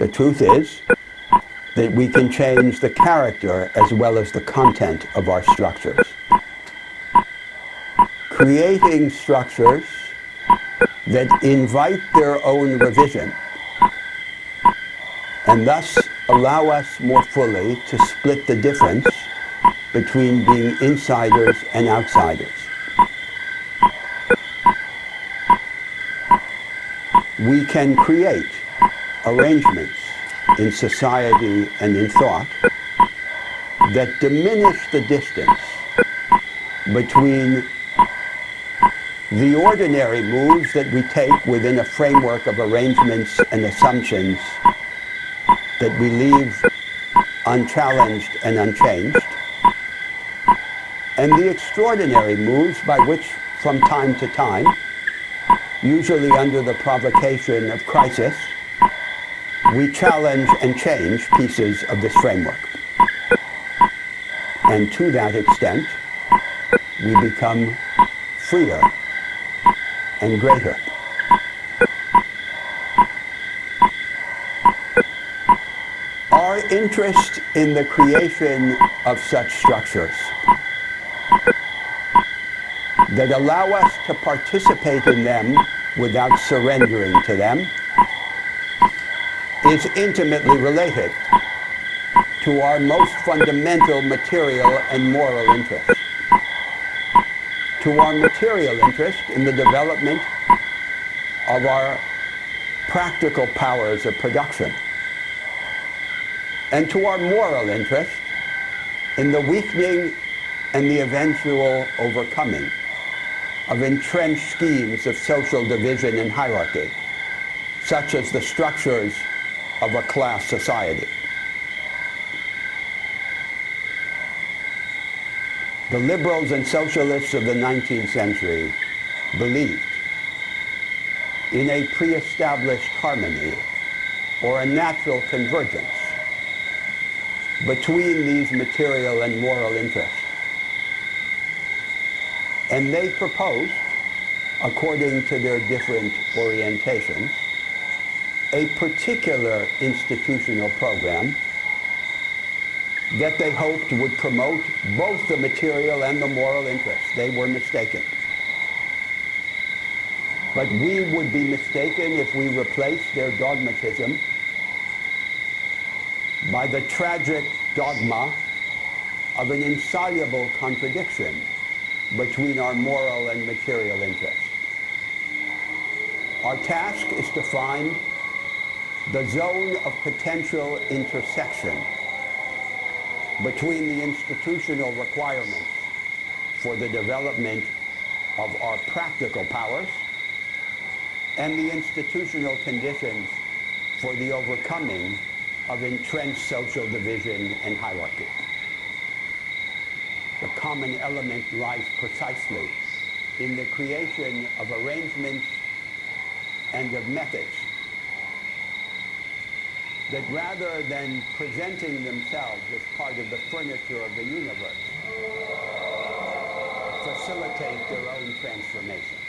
The truth is that we can change the character as well as the content of our structures. Creating structures that invite their own revision and thus allow us more fully to split the difference between being insiders and outsiders. We can create arrangements in society and in thought that diminish the distance between the ordinary moves that we take within a framework of arrangements and assumptions that we leave unchallenged and unchanged, and the extraordinary moves by which, from time to time, usually under the provocation of crisis, we challenge and change pieces of this framework. And to that extent, we become freer and greater. Our interest in the creation of such structures that allow us to participate in them without surrendering to them is intimately related to our most fundamental material and moral interests. To our material interest in the development of our practical powers of production, and to our moral interest in the weakening and the eventual overcoming of entrenched schemes of social division and hierarchy, such as the structures of a class society. The liberals and socialists of the 19th century believed in a pre-established harmony or a natural convergence between these material and moral interests. And they proposed, according to their different orientations, a particular institutional program that they hoped would promote both the material and the moral interests. They were mistaken. But we would be mistaken if we replaced their dogmatism by the tragic dogma of an insoluble contradiction between our moral and material interests. Our task is to find the zone of potential intersection between the institutional requirements for the development of our practical powers and the institutional conditions for the overcoming of entrenched social division and hierarchy. The common element lies precisely in the creation of arrangements and of methods that, rather than presenting themselves as part of the furniture of the universe, facilitate their own transformation.